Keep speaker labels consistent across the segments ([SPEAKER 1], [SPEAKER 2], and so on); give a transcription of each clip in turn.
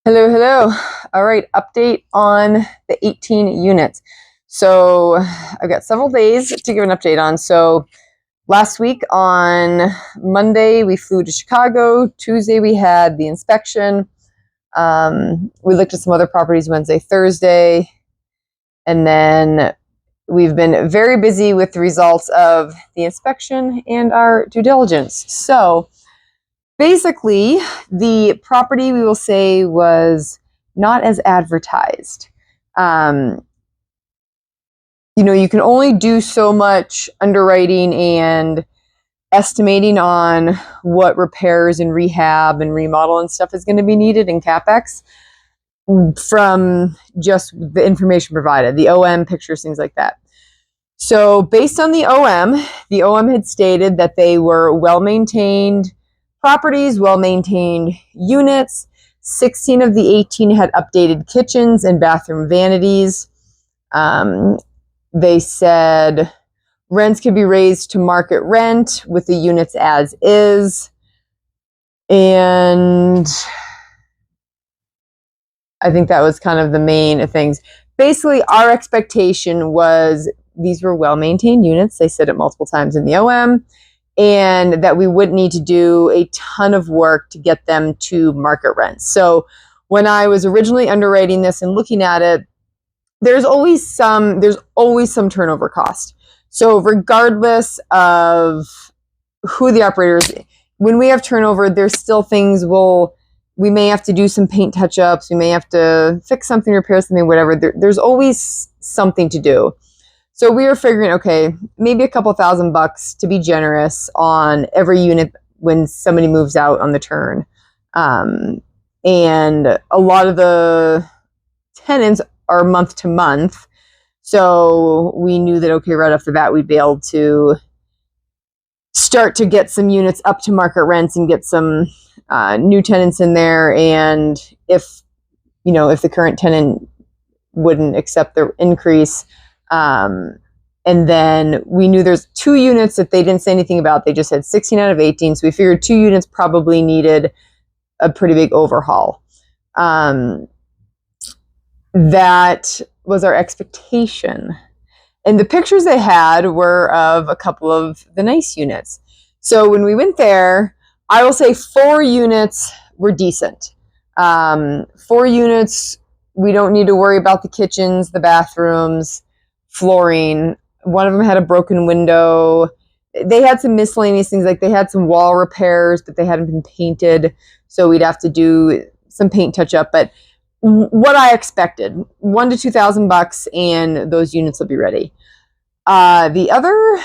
[SPEAKER 1] Hello, hello. All right, update on the 18 units. So I've got several days to give an update on. So last week on Monday, we flew to Chicago. Tuesday, we had the inspection. We looked at some other properties Wednesday, Thursday. And then we've been very busy with the results of the inspection and our due diligence. So basically, the property we will say was not as advertised. You can only do so much underwriting and estimating on what repairs and rehab and remodel and stuff is going to be needed in CapEx from just the information provided, the OM pictures, things like that. So based on the OM had stated that they were well-maintained properties, well-maintained units. 16 of the 18 had updated kitchens and bathroom vanities. They said rents could be raised to market rent with the units as is. And I think that was kind of the main things. Basically, our expectation was these were well-maintained units. They said it multiple times in the OM. And that we wouldn't need to do a ton of work to get them to market rent. So when I was originally underwriting this and looking at it, there's always some turnover cost. So regardless of who the operator is, when we have turnover, there's still things we may have to do some paint touch-ups, we may have to fix something, repair something, whatever. There's always something to do. So we were figuring, okay, maybe a couple $1,000 to be generous on every unit when somebody moves out on the turn. And a lot of the tenants are month to month. So we knew that, okay, right off the bat, we'd be able to start to get some units up to market rents and get some new tenants in there. And if the current tenant wouldn't accept the increase, and then we knew there's 2 units that they didn't say anything about. They just had 16 out of 18. So we figured 2 units probably needed a pretty big overhaul. That was our expectation. And the pictures they had were of a couple of the nice units. So when we went there, I will say 4 units were decent. 4 units, we don't need to worry about the kitchens, the bathrooms, flooring. One of them had a broken window. They had some miscellaneous things, like they had some wall repairs, but they hadn't been painted. So we'd have to do some paint touch up. But what I expected, $1,000 to $2,000, and those units will be ready. The other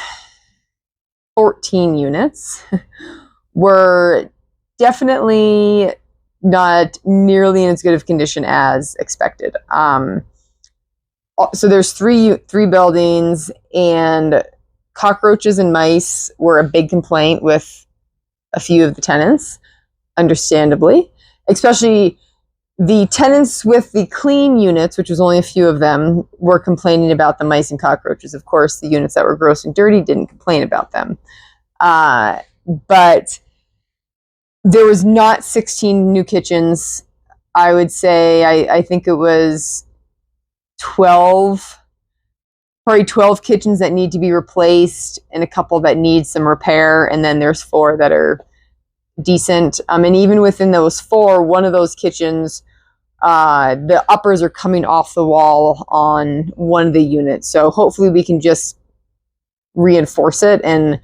[SPEAKER 1] 14 units were definitely not nearly in as good of condition as expected. So there's three buildings, and cockroaches and mice were a big complaint with a few of the tenants, understandably, especially the tenants with the clean units, which was only a few of them, were complaining about the mice and cockroaches. Of course, the units that were gross and dirty didn't complain about them. But there was not 16 new kitchens. I would say, I think it was 12 kitchens that need to be replaced and a couple that need some repair. And then there's 4 that are decent. And even within those 4, one of those kitchens, the uppers are coming off the wall on one of the units. So hopefully we can just reinforce it and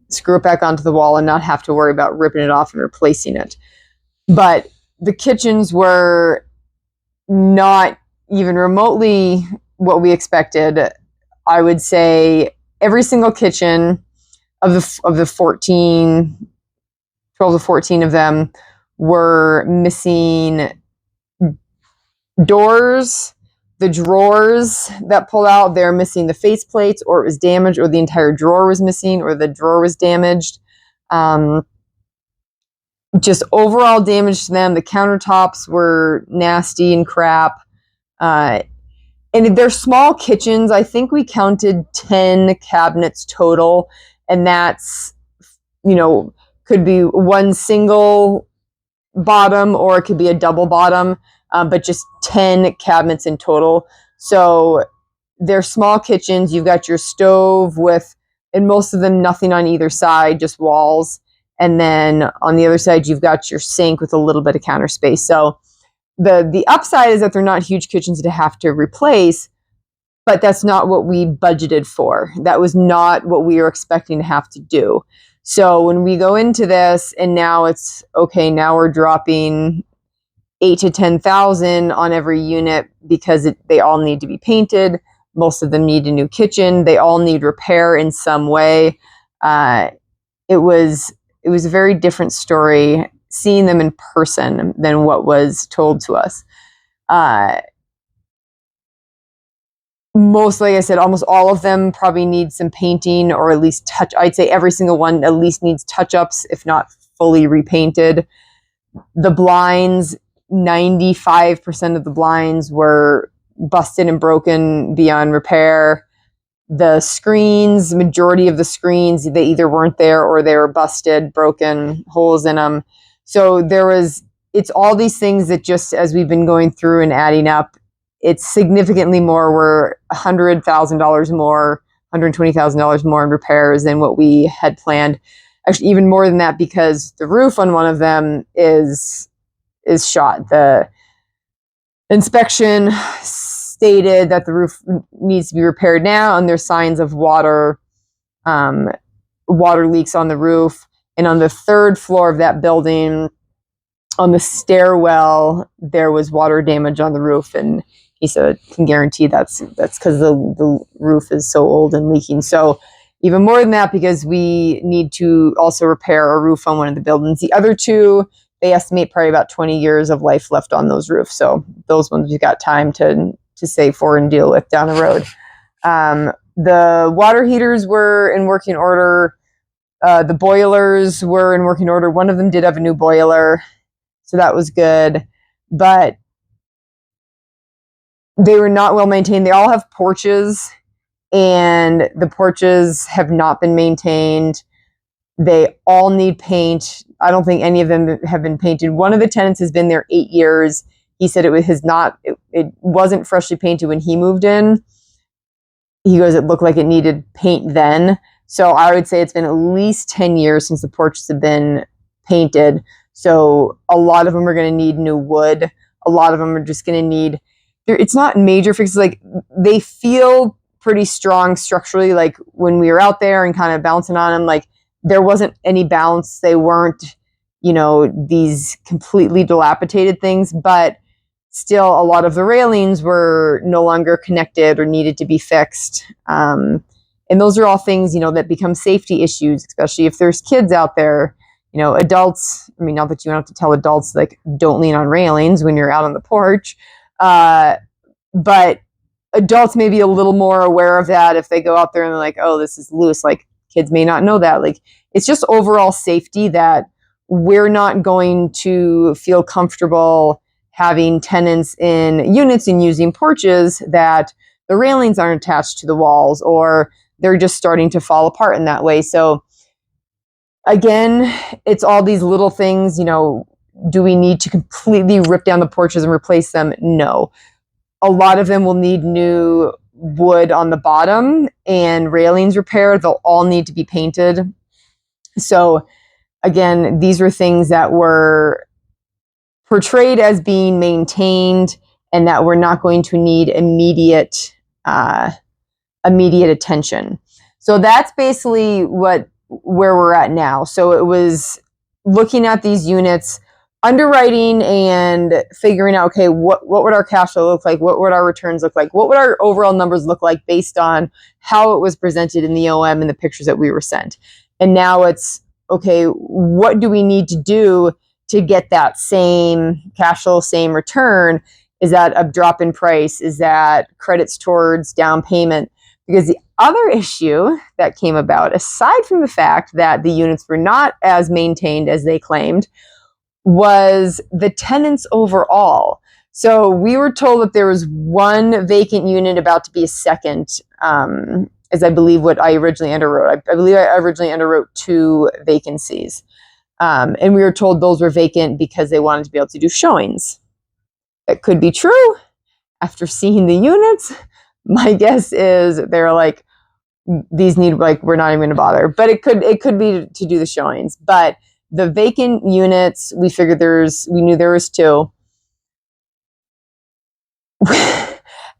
[SPEAKER 1] screw it back onto the wall and not have to worry about ripping it off and replacing it. But the kitchens were not even remotely what we expected. I would say every single kitchen of the 14, 12 to 14 of them were missing doors. The drawers that pull out, they're missing the face plates, or it was damaged, or the entire drawer was missing, or the drawer was damaged. Just overall damage to them. The countertops were nasty and crap. And they're small kitchens. I think we counted 10 cabinets total, and that's, could be one single bottom or it could be a double bottom, but just 10 cabinets in total. So they're small kitchens. You've got your stove with, and most of them, nothing on either side, just walls. And then on the other side, you've got your sink with a little bit of counter space. So the upside is that they're not huge kitchens to have to replace, but that's not what we budgeted for. That was not what we were expecting to have to do. So when we go into this and now it's okay, now we're dropping 8 to 10,000 on every unit because they all need to be painted. Most of them need a new kitchen. They all need repair in some way. It was a very different story seeing them in person than what was told to us. Most, like I said, almost all of them probably need some painting or at least I'd say every single one at least needs touch-ups, if not fully repainted. The blinds, 95% of the blinds were busted and broken beyond repair. The screens, majority of the screens, they either weren't there or they were busted, broken, holes in them. So it's all these things that just as we've been going through and adding up, it's significantly more. We're $100,000 more, $120,000 more in repairs than what we had planned. Actually, even more than that, because the roof on one of them is shot. The inspection stated that the roof needs to be repaired now, and there's signs of water leaks on the roof. And on the third floor of that building, on the stairwell, there was water damage on the roof, and he said, I can guarantee that's because the roof is so old and leaking. So even more than that, because we need to also repair a roof on one of the buildings. The other two, they estimate probably about 20 years of life left on those roofs. So those ones you got time to save for and deal with down the road. The water heaters were in working order. The boilers were in working order. One of them did have a new boiler, so that was good. But they were not well maintained. They all have porches, and the porches have not been maintained. They all need paint. I don't think any of them have been painted. One of the tenants has been there 8 years. He said it wasn't freshly painted when he moved in. He goes, it looked like it needed paint then. So I would say it's been at least 10 years since the porches have been painted. So a lot of them are going to need new wood. A lot of them are just going to need, it's not major fixes. Like, they feel pretty strong structurally. Like when we were out there and kind of bouncing on them, like there wasn't any bounce. They weren't, these completely dilapidated things, but still a lot of the railings were no longer connected or needed to be fixed. And those are all things, that become safety issues, especially if there's kids out there. Adults, not that you don't have to tell adults, like, don't lean on railings when you're out on the porch. But adults may be a little more aware of that if they go out there and they're like, oh, this is loose. Like, kids may not know that. Like, it's just overall safety that we're not going to feel comfortable having tenants in units and using porches that the railings aren't attached to the walls or they're just starting to fall apart in that way. So again, it's all these little things. Do we need to completely rip down the porches and replace them? No. A lot of them will need new wood on the bottom and railings repair. They'll all need to be painted. So again, these were things that were portrayed as being maintained and that we're not going to need immediate attention. So that's basically where we're at now. So it was looking at these units, underwriting and figuring out, okay, what would our cash flow look like? What would our returns look like? What would our overall numbers look like based on how it was presented in the OM and the pictures that we were sent? And now it's, okay, what do we need to do to get that same cash flow, same return? Is that a drop in price? Is that credits towards down payment? Because the other issue that came about, aside from the fact that the units were not as maintained as they claimed, was the tenants overall. So we were told that there was one vacant unit about to be a second, as I believe what I originally underwrote. I believe I originally underwrote 2 vacancies. And we were told those were vacant because they wanted to be able to do showings. That could be true. After seeing the units, my guess is they're like, these need, like, we're not even going to bother. But it could be to do the showings. But the vacant units, we figured we knew there was 2.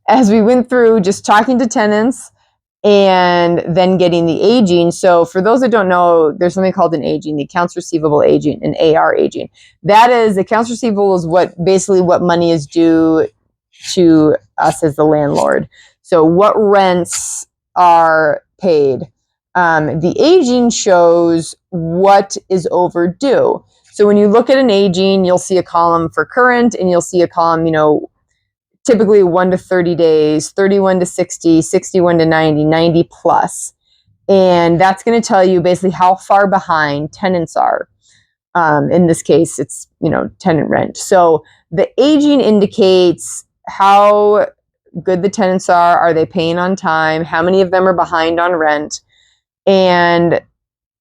[SPEAKER 1] As we went through just talking to tenants and then getting the aging. So for those that don't know, there's something called an aging, the accounts receivable aging, and AR aging. That is, accounts receivable is basically what money is due to us as the landlord. So what rents are paid. The aging shows what is overdue. So when you look at an aging, you'll see a column for current, and you'll see a column, typically 1 to 30 days, 31 to 60, 61 to 90, 90 plus. And that's going to tell you basically how far behind tenants are. In this case, it's, tenant rent. So the aging indicates how good the tenants are. Are they paying on time? How many of them are behind on rent? And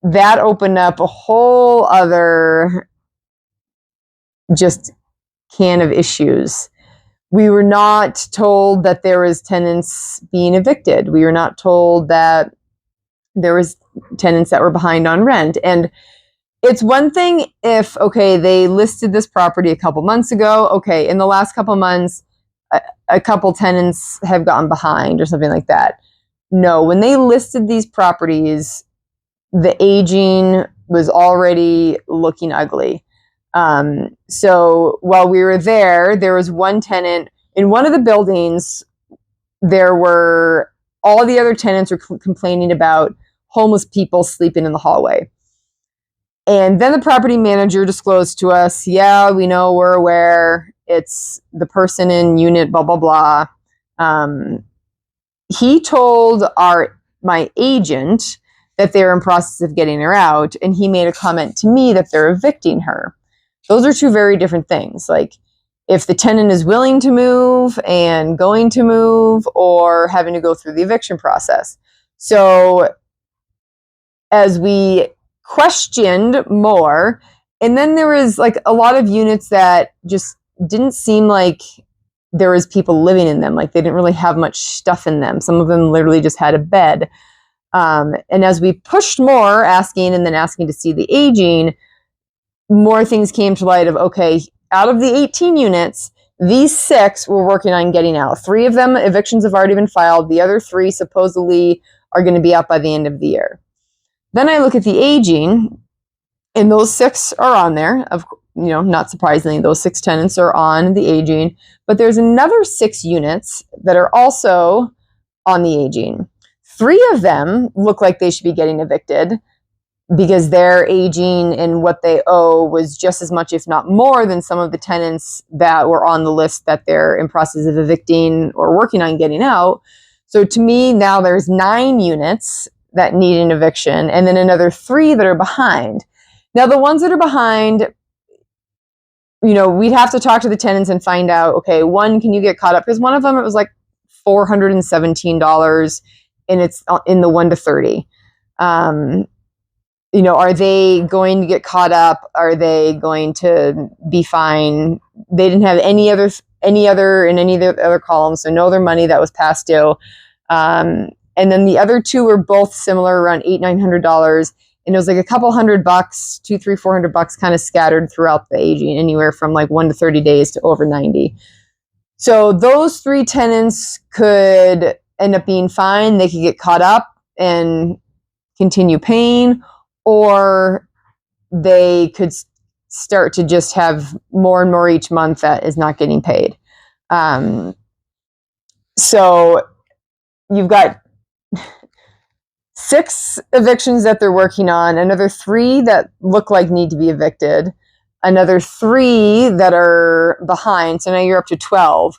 [SPEAKER 1] that opened up a whole other just can of issues. We were not told that there was tenants being evicted. We were not told that there was tenants that were behind on rent. And it's one thing if, okay, they listed this property a couple months ago. Okay, in the last couple months, a couple tenants have gotten behind or something like that. No, when they listed these properties, the aging was already looking ugly. So while we were there was one tenant in one of the buildings. All the other tenants were complaining about homeless people sleeping in the hallway. And then the property manager disclosed to us, yeah, we know, we're aware. It's the person in unit, blah, blah, blah. He told my agent that they're in process of getting her out. And he made a comment to me that they're evicting her. Those are 2 very different things. Like, if the tenant is willing to move and going to move, or having to go through the eviction process. So as we questioned more, and then there was like a lot of units that just didn't seem like there was people living in them. Like, they didn't really have much stuff in them. Some of them literally just had a bed. And as we pushed more, asking to see the aging, more things came to light of, okay, out of the 18 units, these 6 we're working on getting out. 3 of them, evictions have already been filed. The other 3 supposedly are going to be out by the end of the year. Then I look at the aging, and those 6 are on there. Not surprisingly, those 6 tenants are on the aging, but there's another 6 units that are also on the aging. 3 of them look like they should be getting evicted, because their aging and what they owe was just as much, if not more, than some of the tenants that were on the list that they're in process of evicting or working on getting out. So to me, now there's 9 units that need an eviction, and then another 3 that are behind. Now, the ones that are behind, we'd have to talk to the tenants and find out, okay, one, can you get caught up? Because one of them, it was like $417, and it's in the 1 to 30. Are they going to get caught up? Are they going to be fine? They didn't have any other in any of the other columns, so no other money that was past due. And then the other 2 were both similar, around $800-900, and it was like a couple $100, $200-400 kind of scattered throughout the aging, anywhere from like 1 to 30 days to over 90. So those 3 tenants could end up being fine. They could get caught up and continue paying, or they could start to just have more and more each month that is not getting paid. So you've got 6 evictions that they're working on, another 3 that look like need to be evicted, another 3 that are behind. So now you're up to 12.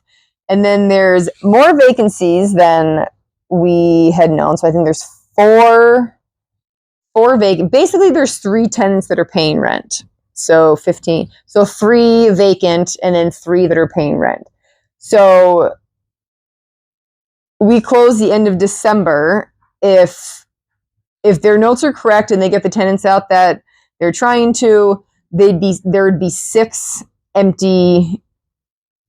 [SPEAKER 1] And then there's more vacancies than we had known. So I think there's 4 vacant. Basically, there's 3 tenants that are paying rent. So 15. So 3 vacant, and then 3 that are paying rent. So we close the end of December. If their notes are correct and they get the tenants out that They're trying to, there would be 6 empty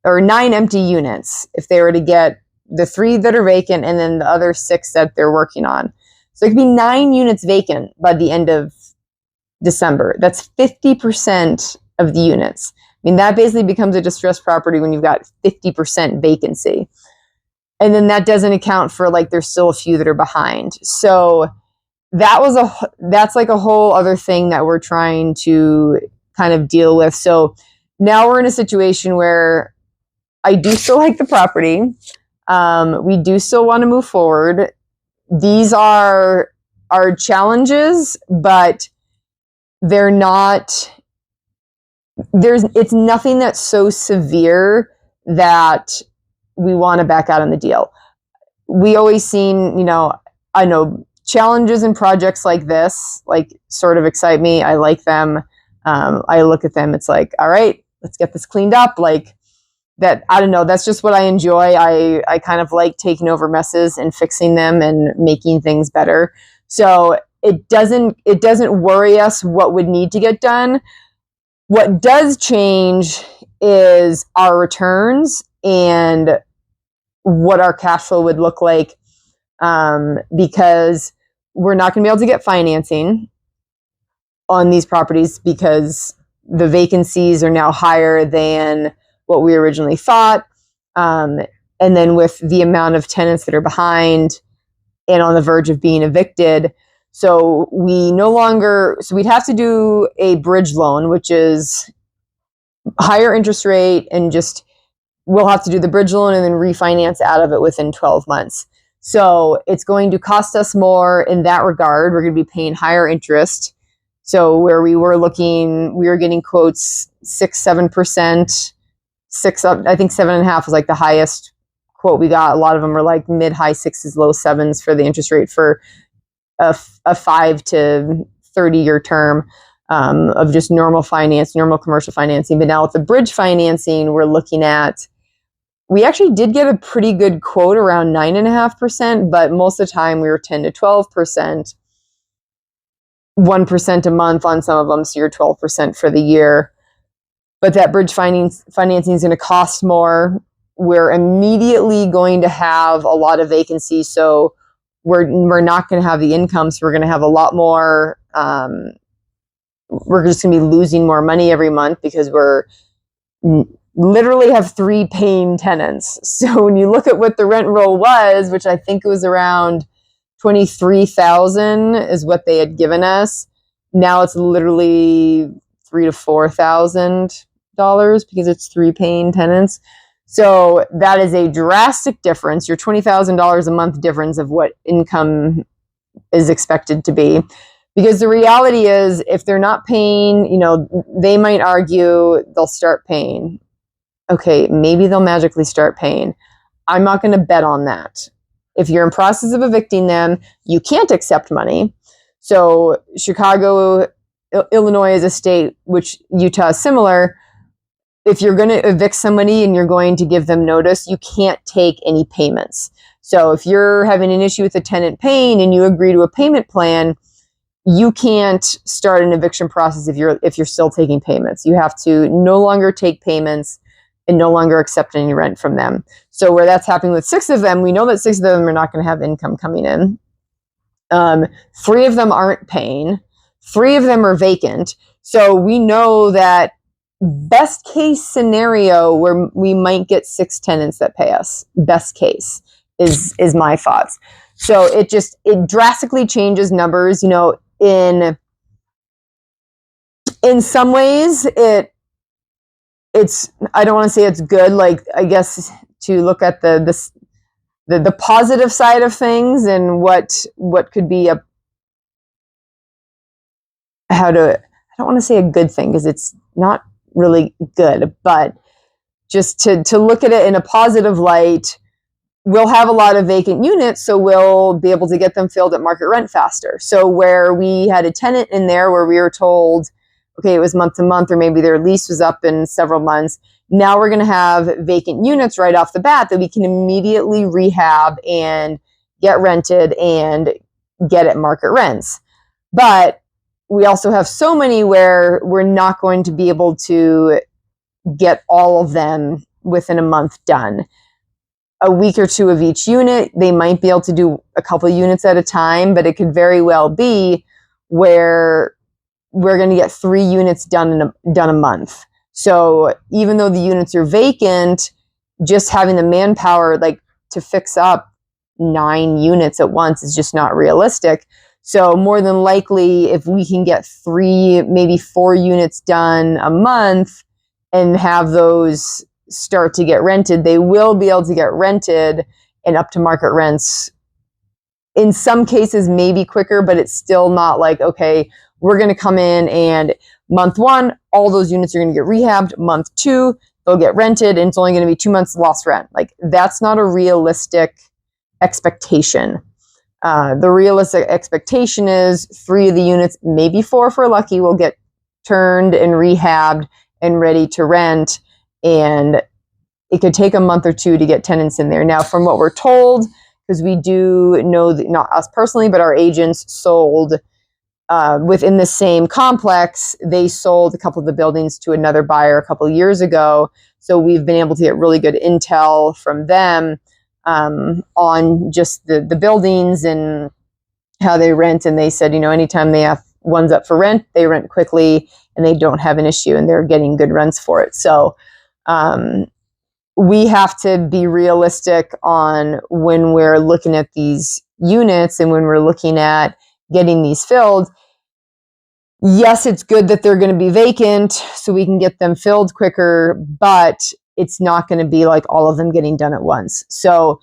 [SPEAKER 1] or 9 empty units if they were to get the 3 that are vacant and then the other 6 that they're working on. So it could be 9 units vacant by the end of December. That's 50% of the units. I mean, that basically becomes a distressed property when you've got 50% vacancy. And then that doesn't account for, like, there's still a few that are behind. So that's like a whole other thing that we're trying to kind of deal with. So now we're in a situation where I do still like the property. We do still want to move forward. These are our challenges, but they're not, it's nothing that's so severe that we want to back out on the deal. We always seem, I know challenges and projects like this, like, sort of excite me. I like them. I look at them. It's like, all right, let's get this cleaned up. Like that. I don't know. That's just what I enjoy. I kind of like taking over messes and fixing them and making things better. So it doesn't worry us what would need to get done. What does change is our returns and what our cash flow would look like, because we're not going to be able to get financing on these properties because the vacancies are now higher than what we originally thought. And then with the amount of tenants that are behind and on the verge of being evicted, so we'd have to do a bridge loan, which is higher interest rate, and just we'll have to do the bridge loan and then refinance out of it within 12 months. So it's going to cost us more in that regard. We're going to be paying higher interest. So where we were getting quotes 6-7%, I think 7.5 was like the highest quote we got. A lot of them were like mid-high 6s, low 7s for the interest rate for a 5 to 30-year term of just normal commercial financing. But now with the bridge financing, we're looking at, we actually did get a pretty good quote around 9.5%, but most of the time we were 10 to 12%, 1% a month on some of them, so you're 12% for the year. But that bridge financing is going to cost more. We're immediately going to have a lot of vacancy, so we're not going to have the income, so we're going to have a lot more. We're just going to be losing more money every month because we're literally have 3 paying tenants. So when you look at what the rent roll was, which I think it was around $23,000 is what they had given us. Now it's literally $3,000 to $4,000 because it's 3 paying tenants. So that is a drastic difference. Your $20,000 a month difference of what income is expected to be. Because the reality is, if they're not paying, they might argue they'll start paying. Okay, maybe they'll magically start paying. I'm not going to bet on that. If you're in process of evicting them, you can't accept money. So Chicago, Illinois is a state, which Utah is similar. If you're going to evict somebody and you're going to give them notice, you can't take any payments. So if you're having an issue with a tenant paying and you agree to a payment plan, you can't start an eviction process if you're still taking payments. You have to no longer take payments and no longer accept any rent from them. So where that's happening with 6 of them, we know that 6 of them are not going to have income coming in. 3 of them aren't paying. 3 of them are vacant. So we know that best case scenario where we might get 6 tenants that pay us. Best case is my thoughts. So it drastically changes numbers. In some ways it's I don't want to say it's good. Like, I guess to look at the positive side of things and what could be I don't want to say a good thing because it's not really good, but just to look at it in a positive light, we'll have a lot of vacant units, so we'll be able to get them filled at market rent faster. So where we had a tenant in there where we were told, okay, it was month to month, or maybe their lease was up in several months, now we're going to have vacant units right off the bat that we can immediately rehab and get rented and get at market rents. But we also have so many where we're not going to be able to get all of them within a month done. A week or two of each unit, they might be able to do a couple of units at a time, but it could very well be where we're going to get 3 units done a month. So even though the units are vacant, just having the manpower like to fix up 9 units at once is just not realistic. So more than likely, if we can get 3, maybe 4 units done a month and have those start to get rented, they will be able to get rented and up to market rents. In some cases, maybe quicker, but it's still not like, okay, we're going to come in and month 1, all those units are going to get rehabbed. Month 2, they'll get rented and it's only going to be 2 months lost rent. Like, that's not a realistic expectation. The realistic expectation is 3 of the units, maybe 4 if we're lucky, will get turned and rehabbed and ready to rent. And it could take a month or 2 to get tenants in there. Now, from what we're told, because we do know that, not us personally, but our agents sold within the same complex, they sold a couple of the buildings to another buyer a couple of years ago. So we've been able to get really good intel from them on just the buildings and how they rent. And they said, anytime they have ones up for rent, they rent quickly and they don't have an issue and they're getting good rents for it. So we have to be realistic on when we're looking at these units and when we're looking at getting these filled. Yes, it's good that they're going to be vacant so we can get them filled quicker, but it's not going to be like all of them getting done at once. So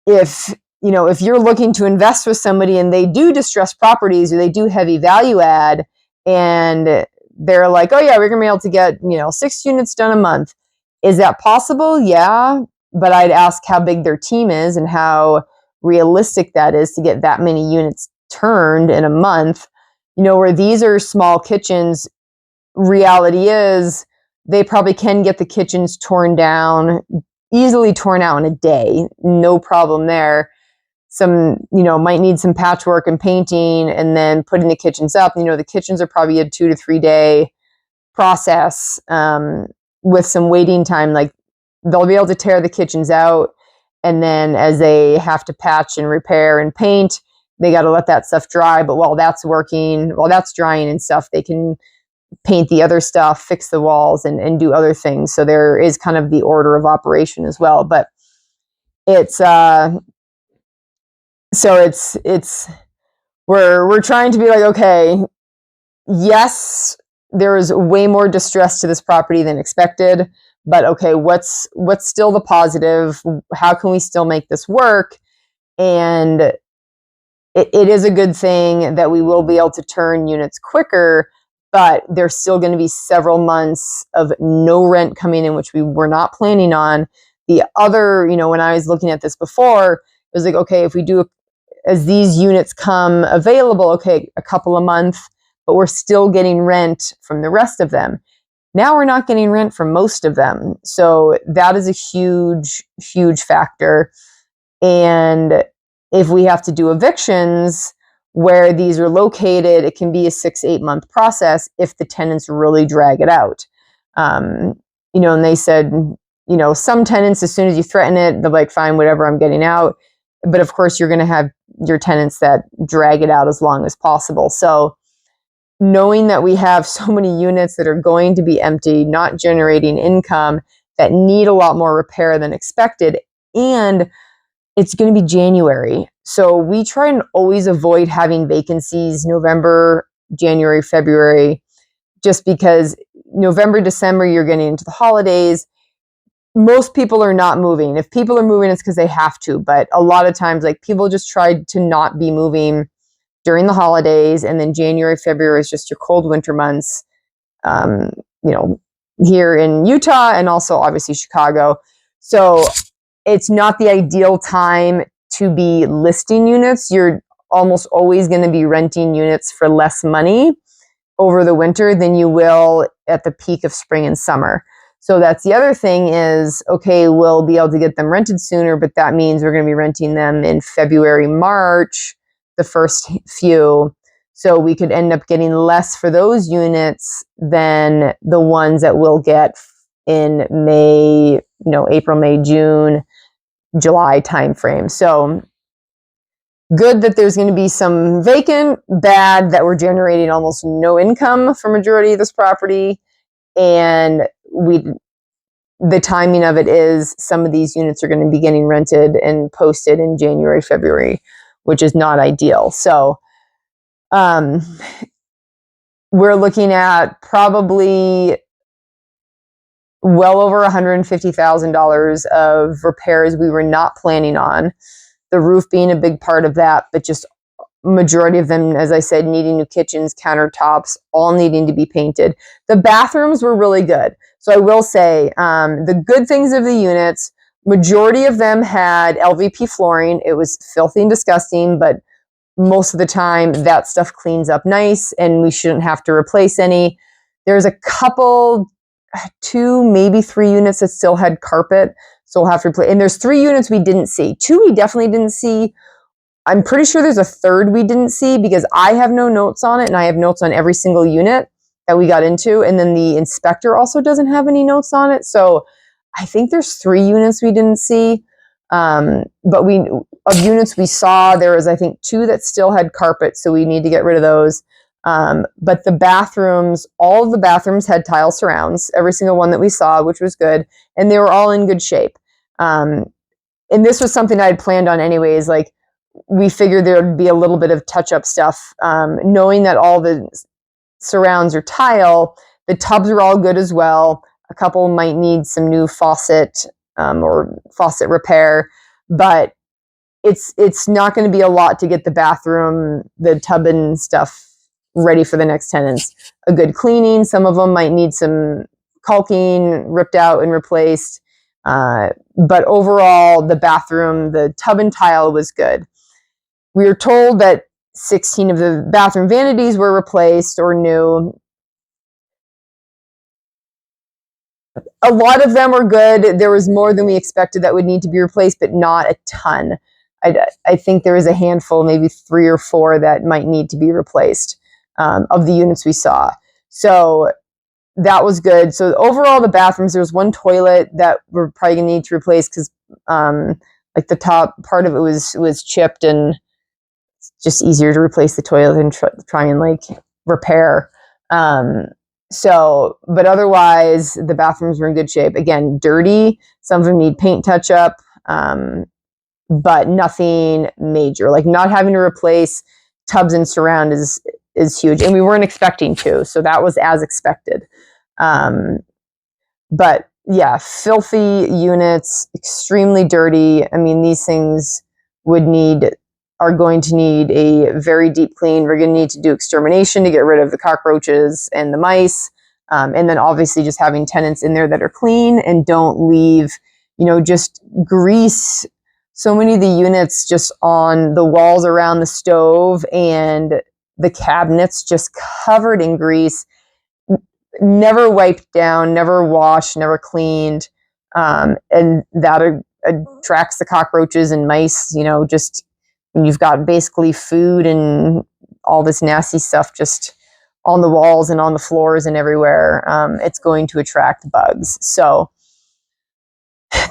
[SPEAKER 1] if you're looking to invest with somebody and they do distressed properties or they do heavy value add and they're like, oh yeah, we're going to be able to get, 6 units done a month. Is that possible? Yeah, but I'd ask how big their team is and how realistic that is to get that many units turned in a month. Where these are small kitchens, reality is they probably can get the kitchens easily torn out in a day. No problem there. Some, might need some patchwork and painting and then putting the kitchens up. The kitchens are probably a 2 to 3 day process with some waiting time. Like, they'll be able to tear the kitchens out, and then as they have to patch and repair and paint, they got to let that stuff dry. But while that's drying and stuff, they can paint the other stuff, fix the walls, and do other things. So there is kind of the order of operation as well. But it's we're trying to be like, okay, yes, there is way more distress to this property than expected, but okay, what's still the positive? How can we still make this work? And it is a good thing that we will be able to turn units quicker, but there's still going to be several months of no rent coming in, which we were not planning on. The other, when I was looking at this before, it was like, okay, if we do, as these units come available, okay, a couple a month, but we're still getting rent from the rest of them. Now we're not getting rent from most of them. So that is a huge, huge factor. And if we have to do evictions where these are located, it can be a 6-8 month process if the tenants really drag it out. And they said, some tenants, as soon as you threaten it, they're like, fine, whatever, I'm getting out. But of course, you're going to have your tenants that drag it out as long as possible. So knowing that we have so many units that are going to be empty, not generating income, that need a lot more repair than expected, and it's going to be January. So we try and always avoid having vacancies November, January, February, just because November, December, you're getting into the holidays. Most people are not moving. If people are moving, it's because they have to. But a lot of times, like, people just try to not be moving during the holidays. And then January, February is just your cold winter months, here in Utah and also obviously Chicago. So it's not the ideal time to be listing units. You're almost always going to be renting units for less money over the winter than you will at the peak of spring and summer. So that's the other thing is, okay, we'll be able to get them rented sooner, but that means we're going to be renting them in February, March, the first few. So we could end up getting less for those units than the ones that we'll get in May, April, May, June, July timeframe. So good that there's going to be some vacant, bad that we're generating almost no income for majority of this property. And the timing of it is some of these units are going to be getting rented and posted in January, February, which is not ideal. So we're looking at probably well over $150,000 of repairs we were not planning on. The roof being a big part of that, but just majority of them, as I said, needing new kitchens, countertops, all needing to be painted. The bathrooms were really good. So I will say the good things of the units, majority of them had LVP flooring. It was filthy and disgusting, but most of the time that stuff cleans up nice and we shouldn't have to replace any. There's a couple, 2, maybe 3 units that still had carpet. So we'll have to replace. And there's 3 units we didn't see. 2 we definitely didn't see. I'm pretty sure there's a 3rd we didn't see because I have no notes on it and I have notes on every single unit that we got into. And then the inspector also doesn't have any notes on it. So I think there's 3 units we didn't see. But of units we saw, there was, I think, 2 that still had carpet. So we need to get rid of those. But the bathrooms, all of the bathrooms had tile surrounds, every single one that we saw, which was good. And they were all in good shape. And this was something I had planned on anyways. Like, we figured there would be a little bit of touch-up stuff. Knowing that all the surrounds are tile, the tubs are all good as well. A couple might need some new faucet or faucet repair, but it's not going to be a lot to get the bathroom, the tub and stuff ready for the next tenants. A good cleaning. Some of them might need some caulking ripped out and replaced. But overall, the bathroom, the tub and tile was good. We were told that 16 of the bathroom vanities were replaced or new. A lot of them were good. There was more than we expected that would need to be replaced, but not a ton. I think there was a handful, maybe 3 or 4 that might need to be replaced of the units we saw. So that was good. So overall, the bathrooms, there was 1 toilet that we're probably going to need to replace because like the top part of it was chipped and it's just easier to replace the toilet than try and like repair. So, but otherwise, the bathrooms were in good shape. Again, dirty. Some of them need paint touch up, but nothing major. Like not having to replace tubs and surround is huge, and we weren't expecting to, so that was as expected. But yeah, filthy units, extremely dirty. I mean, these things are going to need a very deep clean. We're going to need to do extermination to get rid of the cockroaches and the mice. And then obviously just having tenants in there that are clean and don't leave, just grease. So many of the units just on the walls around the stove and the cabinets just covered in grease, never wiped down, never washed, never cleaned. And that attracts the cockroaches and mice, just when you've got basically food and all this nasty stuff just on the walls and on the floors and everywhere, it's going to attract bugs. So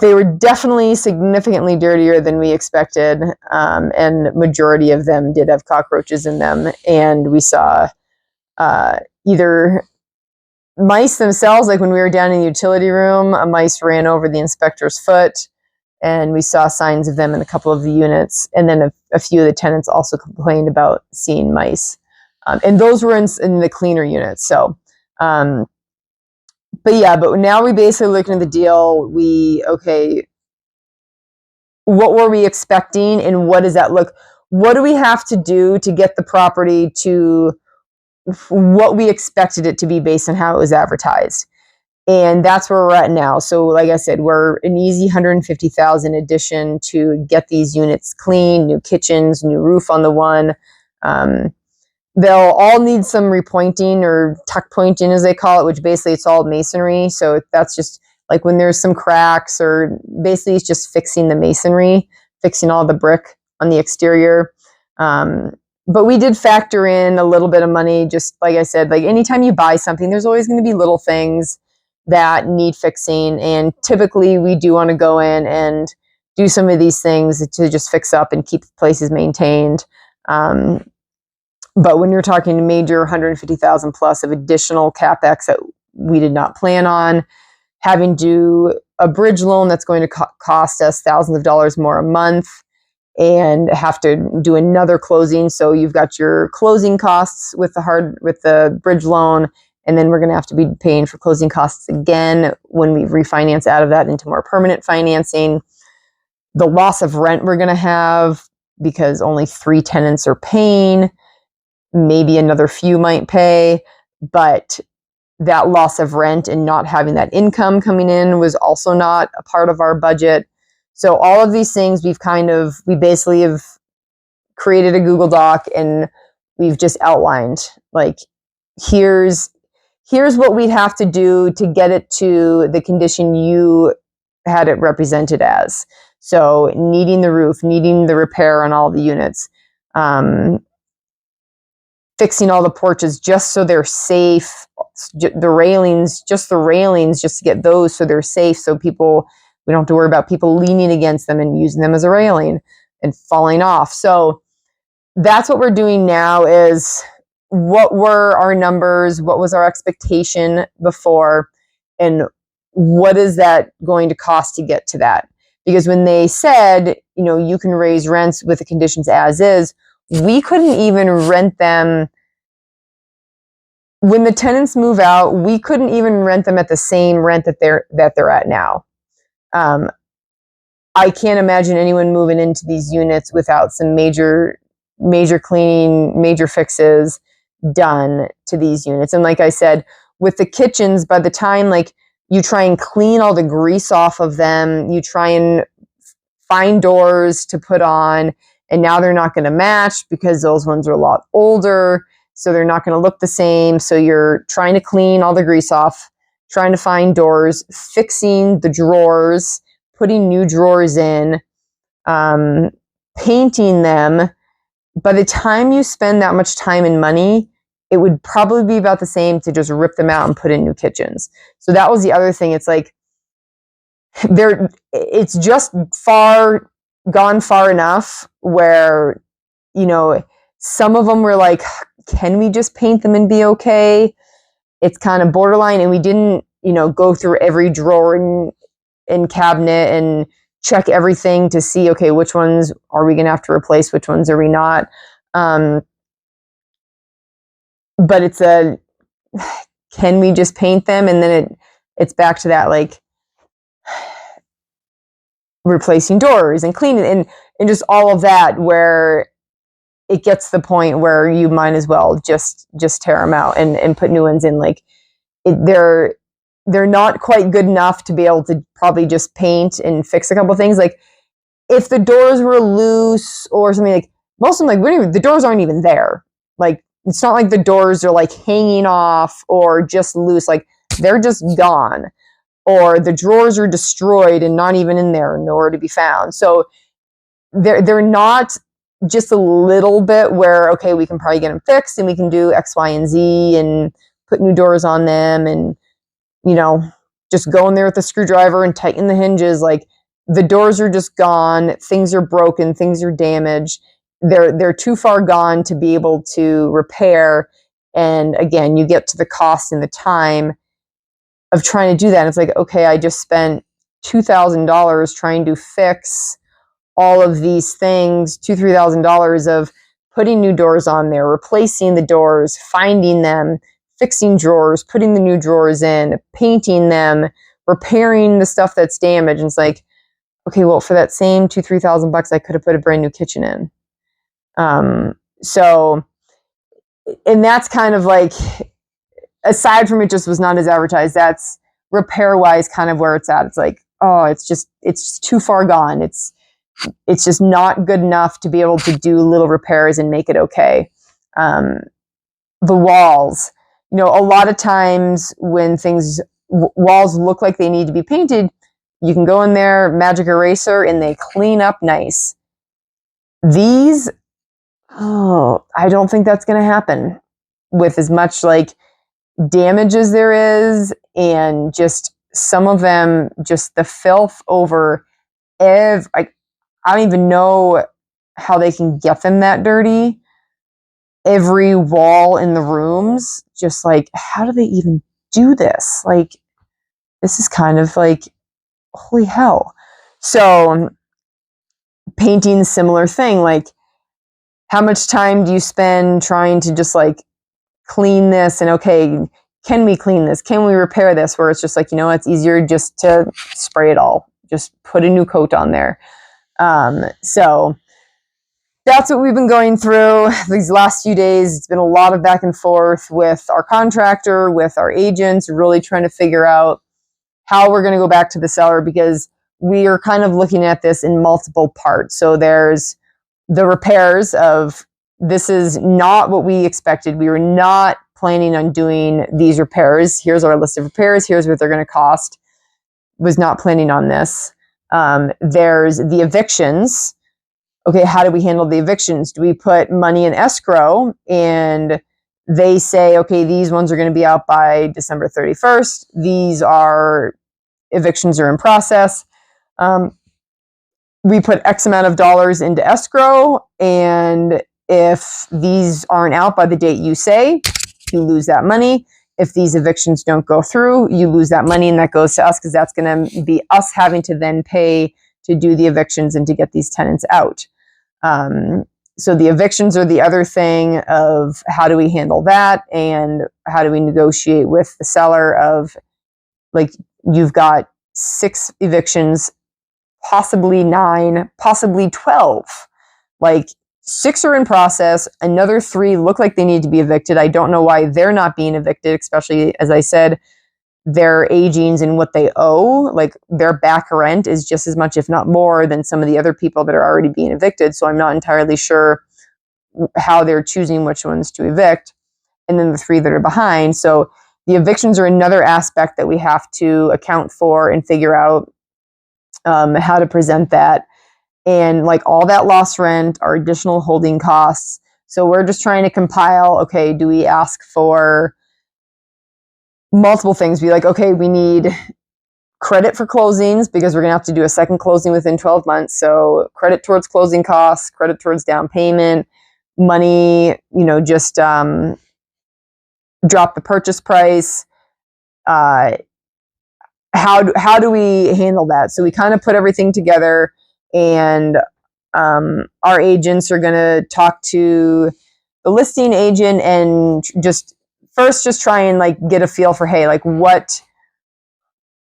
[SPEAKER 1] they were definitely significantly dirtier than we expected, and majority of them did have cockroaches in them. And we saw either mice themselves, like when we were down in the utility room, a mice ran over the inspector's foot, and we saw signs of them in a couple of the units. And then a few of the tenants also complained about seeing mice. And those were in the cleaner units. So, but now we basically looking at the deal. What were we expecting and what does that look? What do we have to do to get the property to what we expected it to be based on how it was advertised? And that's where we're at now. So like I said, we're an easy $150,000 addition to get these units clean, new kitchens, new roof on the one. They'll all need some repointing or tuck pointing, as they call it, which basically it's all masonry. So that's just like when there's some cracks, or basically it's just fixing the masonry, fixing all the brick on the exterior. but we did factor in a little bit of money. Just like I said, like anytime you buy something, there's always going to be little things that need fixing. And typically we do want to go in and do some of these things to just fix up and keep places maintained. But when you're talking major 150,000 plus of additional CapEx that we did not plan on, having to do a bridge loan that's going to cost us thousands of dollars more a month, and have to do another closing. So you've got your closing costs with the bridge loan, and then we're going to have to be paying for closing costs again when we refinance out of that into more permanent financing. The loss of rent we're going to have because only 3 tenants are paying. Maybe another few might pay, but that loss of rent and not having that income coming in was also not a part of our budget. So all of these things we basically have created a Google Doc and we've just outlined, like, here's what we'd have to do to get it to the condition you had it represented as. So needing the roof, needing the repair on all the units, fixing all the porches just so they're safe, the railings just to get those so they're safe, so we don't have to worry about people leaning against them and using them as a railing and falling off. So that's what we're doing now. Is what were our numbers, what was our expectation before, and what is that going to cost to get to that? Because when they said, you can raise rents with the conditions as is, we couldn't even rent them. When the tenants move out, we couldn't even rent them at the same rent that they're at now. I can't imagine anyone moving into these units without some major cleaning, major fixes done to these units. And like I said, with the kitchens, by the time you try and clean all the grease off of them, you try and find doors to put on, and now they're not going to match because those ones are a lot older, so they're not going to look the same. So you're trying to clean all the grease off, trying to find doors, fixing the drawers, putting new drawers in, painting them. By the time you spend that much time and money, it would probably be about the same to just rip them out and put in new kitchens. So that was the other thing. It's like it's just gone far enough where, some of them were like, can we just paint them and be okay? It's kind of borderline. And we didn't, go through every drawer and cabinet and check everything to see, okay, which ones are we going to have to replace? Which ones are we not? But it's can we just paint them? And then it's back to that, like, replacing doors and cleaning and just all of that, where it gets to the point where you might as well just tear them out and put new ones in. Like, they're not quite good enough to be able to probably just paint and fix a couple things. Like, if the doors were loose or something, like, most of them, like, the doors aren't even there. Like, it's not like the doors are like hanging off or just loose. Like, they're just gone, or the drawers are destroyed and not even in there, nowhere to be found. So they're not just a little bit where, okay, we can probably get them fixed and we can do X, Y, and Z and put new doors on them and, just go in there with a screwdriver and tighten the hinges. Like, the doors are just gone. Things are broken. Things are damaged. They're too far gone to be able to repair. And again, you get to the cost and the time of trying to do that. And it's like, okay, I just spent $2,000 trying to fix all of these things, $3,000 of putting new doors on there, replacing the doors, finding them, fixing drawers, putting the new drawers in, painting them, repairing the stuff that's damaged. And it's like, okay, well, for that same $3,000, I could have put a brand new kitchen in. So, and that's kind of like, aside from it just was not as advertised, that's repair wise kind of where it's at. It's like, oh, it's just too far gone. It's just not good enough to be able to do little repairs and make it okay. The walls, a lot of times when walls look like they need to be painted, you can go in there, magic eraser, and they clean up nice. These, Oh, I don't think that's going to happen with as much like damage as there is, and just some of them, just the filth over like, I don't even know how they can get them that dirty. Every wall in the rooms, just like, how do they even do this? Like, this is kind of like, holy hell. So, painting, similar thing. Like, how much time do you spend trying to just like clean this? And okay, can we clean this? Can we repair this? Where it's just like, it's easier just to spray it all, just put a new coat on there. So that's what we've been going through these last few days. It's been a lot of back and forth with our contractor, with our agents, really trying to figure out how we're going to go back to the seller, because we are kind of looking at this in multiple parts. So there's the repairs of, this is not what we expected. We were not planning on doing these repairs. Here's our list of repairs. Here's what they're going to cost. Was not planning on this. There's the evictions. Okay, how do we handle the evictions? Do we put money in escrow and they say, okay, these ones are going to be out by December 31st. These are evictions are in process. We put X amount of dollars into escrow, and if these aren't out by the date you say, you lose that money. If these evictions don't go through, you lose that money, and that goes to us, because that's going to be us having to then pay to do the evictions and to get these tenants out. So the evictions are the other thing of, how do we handle that, and how do we negotiate with the seller of, like, you've got 6 evictions, possibly 9, possibly 12. Like, 6 are in process. Another 3 look like they need to be evicted. I don't know why they're not being evicted, especially, as I said, their agings and what they owe. Like, their back rent is just as much, if not more, than some of the other people that are already being evicted. So I'm not entirely sure how they're choosing which ones to evict. And then the 3 that are behind. So the evictions are another aspect that we have to account for and figure out how to present that. And like, all that lost rent are additional holding costs. So we're just trying to compile, okay, do we ask for multiple things? Be like, okay, we need credit for closings, because we're going to have to do a second closing within 12 months. So credit towards closing costs, credit towards down payment, money, just drop the purchase price. How do we handle that? So we kind of put everything together, and our agents are going to talk to the listing agent and just try and like get a feel for, hey, like,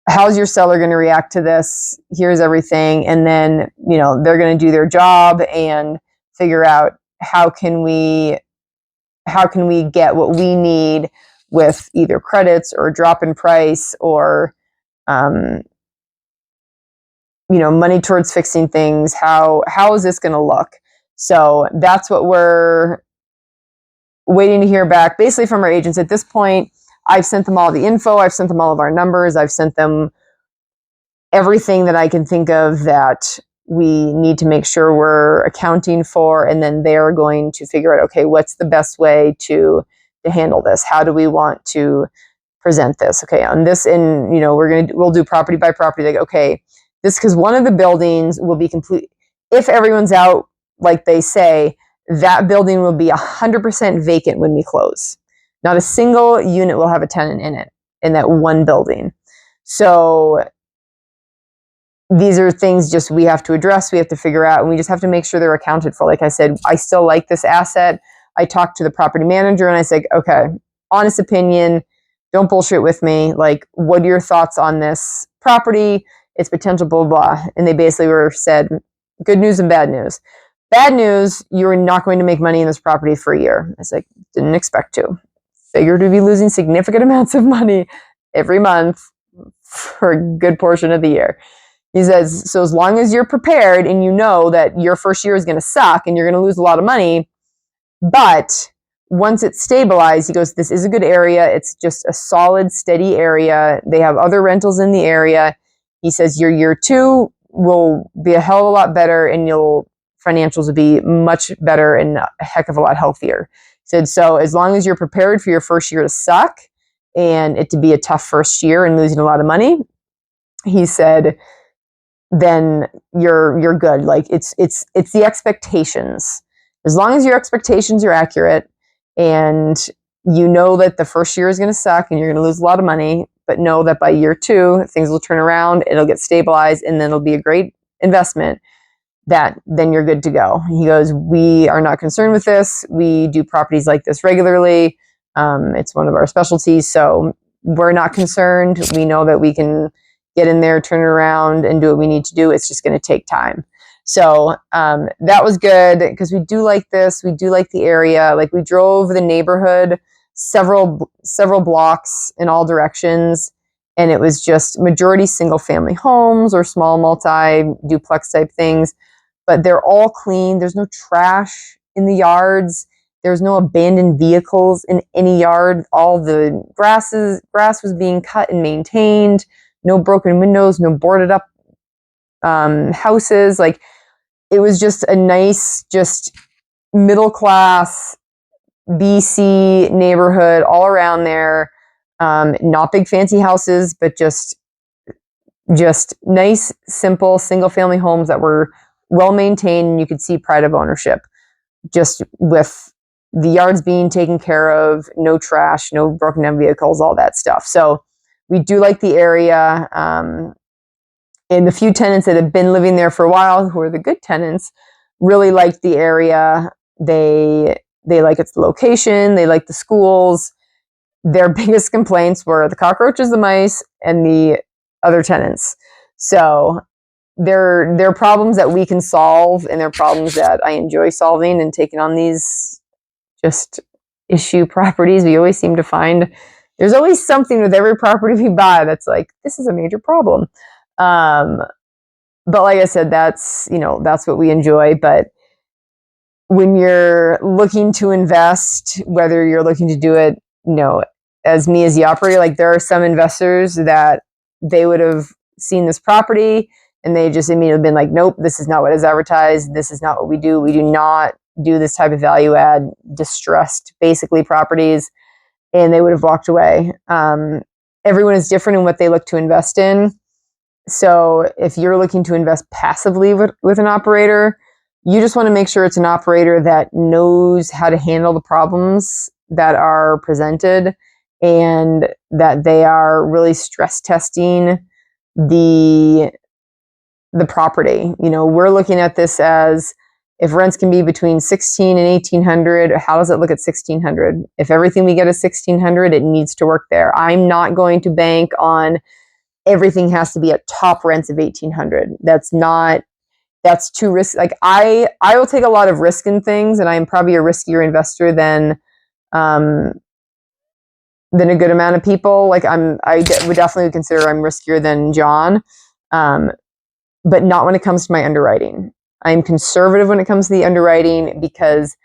[SPEAKER 1] how's your seller going to react to this? Here's everything. And then, they're going to do their job and figure out how can we get what we need with either credits or drop in price, or money towards fixing things. How is this going to look? So that's what we're waiting to hear back, basically, from our agents. At this point, I've sent them all the info. I've sent them all of our numbers. I've sent them everything that I can think of that we need to make sure we're accounting for. And then they're going to figure out, okay, what's the best way to handle this? How do we want to present this? Okay, on this, and we'll do property by property. Like, okay, this, because one of the buildings will be complete. If everyone's out, like they say, that building will be 100% vacant when we close. Not a single unit will have a tenant in it, in that one building. So these are things just we have to address, we have to figure out, and we just have to make sure they're accounted for. Like I said, I still like this asset. I talked to the property manager and I said, okay, honest opinion, don't bullshit with me. Like, what are your thoughts on this property? Its potential, blah, blah. And they basically said, good news and bad news. Bad news, you're not going to make money in this property for a year. I was like, didn't expect to. Figured we'd be losing significant amounts of money every month for a good portion of the year. He says, so as long as you're prepared and you know that your first year is going to suck and you're going to lose a lot of money, but once it's stabilized, he goes, this is a good area. It's just a solid, steady area. They have other rentals in the area. He says, your year 2 will be a hell of a lot better, and you'll financials would be much better and a heck of a lot healthier. He said, so as long as you're prepared for your first year to suck and it to be a tough first year and losing a lot of money, he said, then you're good. Like it's the expectations. As long as your expectations are accurate and you know that the first year is going to suck and you're going to lose a lot of money, but know that by year 2, things will turn around, it'll get stabilized, and then it'll be a great investment, that then you're good to go. He goes, we are not concerned with this. We do properties like this regularly. It's one of our specialties. So we're not concerned. We know that we can get in there, turn it around, and do what we need to do. It's just going to take time. So that was good because we do like this. We do like the area. Like we drove the neighborhood several blocks in all directions, and it was just majority single family homes or small multi-duplex type things, but they're all clean. There's no trash in the yards. There's no abandoned vehicles in any yard. All the grass was being cut and maintained. No broken windows, no boarded up houses. Like it was just a nice, just middle class BC neighborhood all around there. Not big fancy houses, but just nice, simple single family homes that were well maintained, and you could see pride of ownership just with the yards being taken care of, no trash, no broken down vehicles, all that stuff. So we do like the area. And the few tenants that have been living there for a while, who are the good tenants, really liked the area. They like its location. They like the schools. Their biggest complaints were the cockroaches, the mice, and the other tenants. So they're problems that we can solve, and they're problems that I enjoy solving and taking on these just issue properties. We always seem to find there's always something with every property we buy that's like, this is a major problem. But like I said, that's what we enjoy. But when you're looking to invest, whether you're looking to do it, as me as the operator, like there are some investors that they would have seen this property and they just immediately been like, nope, this is not what is advertised. This is not what we do. We do not do this type of value add distressed, basically properties. And they would have walked away. Everyone is different in what they look to invest in. So if you're looking to invest passively with an operator, you just want to make sure it's an operator that knows how to handle the problems that are presented and that they are really stress testing the property. We're looking at this as if rents can be between $1,600 and $1,800, how does it look at $1,600? If everything we get is $1,600, it needs to work there. I'm not going to bank on everything has to be at top rents of $1,800. That's too risky. Like I will take a lot of risk in things, and I am probably a riskier investor than a good amount of people. Like I would definitely consider I'm riskier than John, but not when it comes to my underwriting. I'm conservative when it comes to the underwriting because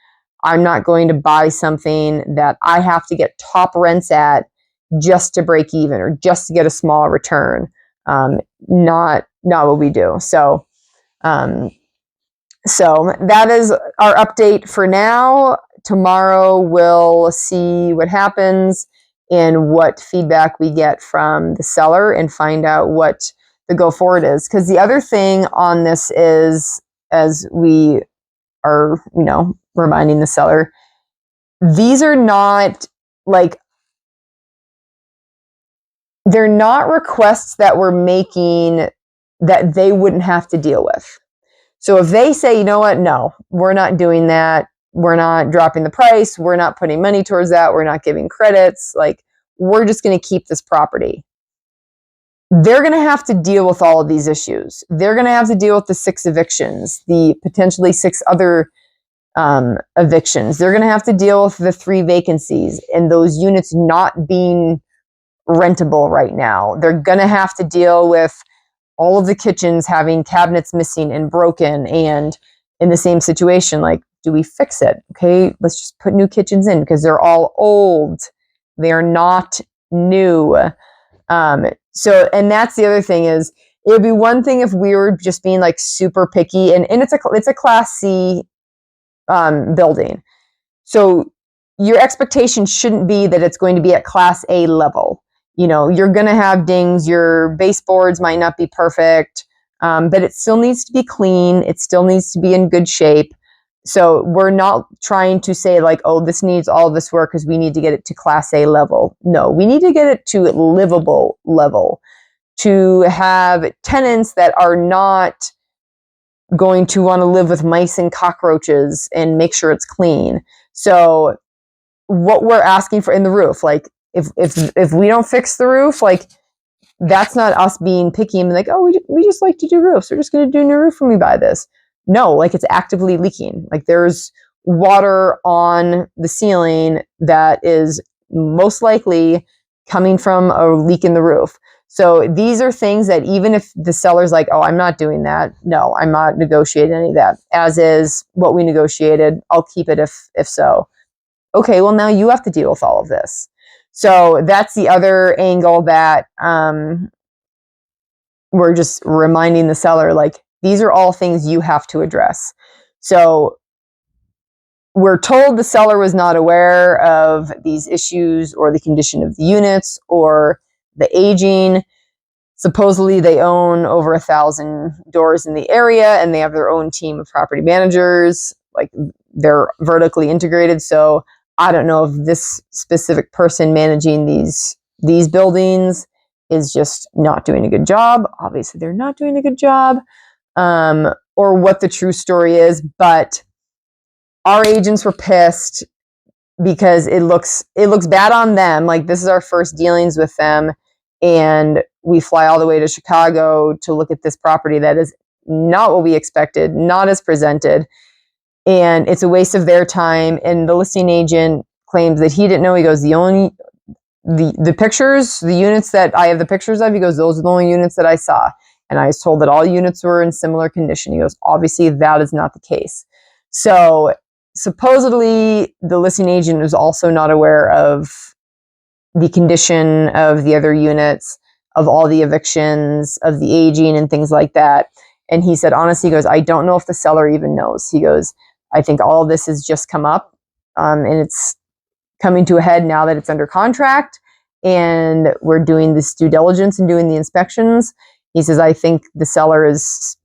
[SPEAKER 1] I'm not going to buy something that I have to get top rents at just to break even or just to get a small return. Not what we do. So that is our update for now. Tomorrow we'll see what happens and what feedback we get from the seller and find out what the go forward is. Because the other thing on this is, as we are, reminding the seller, these are not they're not requests that we're making that they wouldn't have to deal with. So if they say, you know what, no, we're not doing that. We're not dropping the price. We're not putting money towards that. We're not giving credits. Like, we're just going to keep this property. They're going to have to deal with all of these issues. They're going to have to deal with the 6 evictions, the potentially 6 other evictions. They're going to have to deal with the 3 vacancies and those units not being rentable right now. They're going to have to deal with all of the kitchens having cabinets missing and broken, and in the same situation, like, do we fix it? Okay, let's just put new kitchens in because they're all old. They are not new. And that's the other thing is It would be one thing if we were just being like super picky, and it's a Class C building. So your expectation shouldn't be that it's going to be at Class A level. You know, you're going to have dings. Your baseboards might not be perfect, but it still needs to be clean. It still needs to be in good shape. So we're not trying to say like, oh, this needs all this work because we need to get it to Class A level. No, we need to get it to livable level, to have tenants that are not going to want to live with mice and cockroaches and make sure it's clean. So what we're asking for in the roof, like if we don't fix the roof, like that's not us being picky and like, oh, we just like to do roofs. We're just going to do a new roof when we buy this. No, like it's actively leaking. Like there's water on the ceiling that is most likely coming from a leak in the roof. So these are things that even if the seller's like, oh, I'm not doing that. No, I'm not negotiating any of that. As is what we negotiated. I'll keep it if so. Okay, well now you have to deal with all of this. So that's the other angle that we're just reminding the seller, like, these are all things you have to address. So we're told the seller was not aware of these issues or the condition of the units or the aging. Supposedly they own over 1,000 doors in the area and they have their own team of property managers. Like they're vertically integrated. So I don't know if this specific person managing these buildings is just not doing a good job. Obviously they're not doing a good job, or what the true story is. But our agents were pissed because it looks bad on them. Like this is our first dealings with them, and we fly all the way to Chicago to look at this property that is not what we expected, not as presented, and it's a waste of their time. And the listing agent claims that he didn't know. He goes, the pictures, the units that I have the pictures of, he goes, those are the only units that I saw. And I was told that all units were in similar condition. He goes, obviously that is not the case. So supposedly the listing agent is also not aware of the condition of the other units, of all the evictions, of the aging and things like that. And he said, honestly, he goes, I don't know if the seller even knows. He goes, I think all of this has just come up, and it's coming to a head now that it's under contract and we're doing this due diligence and doing the inspections. He says, I think the seller is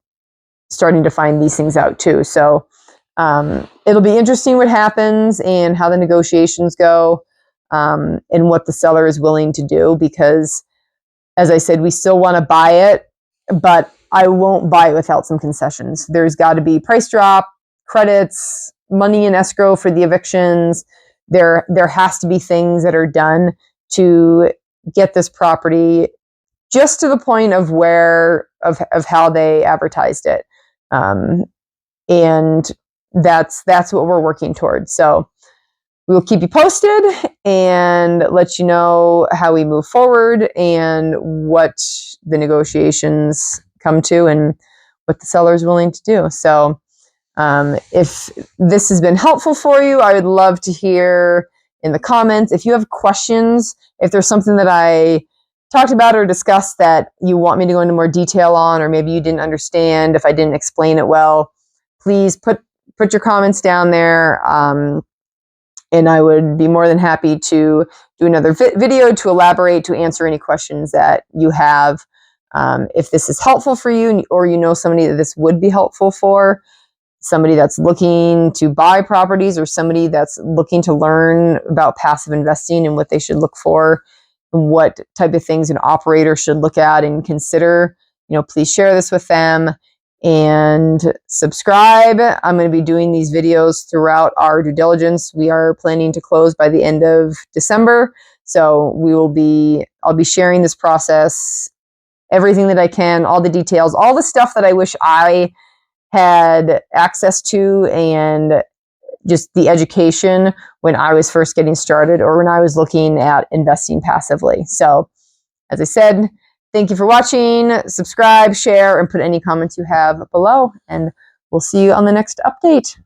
[SPEAKER 1] starting to find these things out too. So it'll be interesting what happens and how the negotiations go, and what the seller is willing to do, because as I said, we still want to buy it, but I won't buy it without some concessions. There's got to be price drop, credits, money in escrow for the evictions. There has to be things that are done to get this property just to the point of of how they advertised it. And that's what we're working towards. So we will keep you posted and let you know how we move forward and what the negotiations come to and what the seller is willing to do. So if this has been helpful for you, I would love to hear in the comments. If you have questions, if there's something that I talked about or discussed that you want me to go into more detail on, or maybe you didn't understand, if I didn't explain it well, please put your comments down there. And I would be more than happy to do another video to elaborate, to answer any questions that you have. If this is helpful for you, or you know somebody that this would be helpful for, somebody that's looking to buy properties or somebody that's looking to learn about passive investing and what they should look for, and what type of things an operator should look at and consider, please share this with them and subscribe. I'm going to be doing these videos throughout our due diligence. We are planning to close by the end of December. So I'll be sharing this process, everything that I can, all the details, all the stuff that I wish I had access to, and just the education when I was first getting started or when I was looking at investing passively. So as I said, thank you for watching. Subscribe, share, and put any comments you have below, and we'll see you on the next update.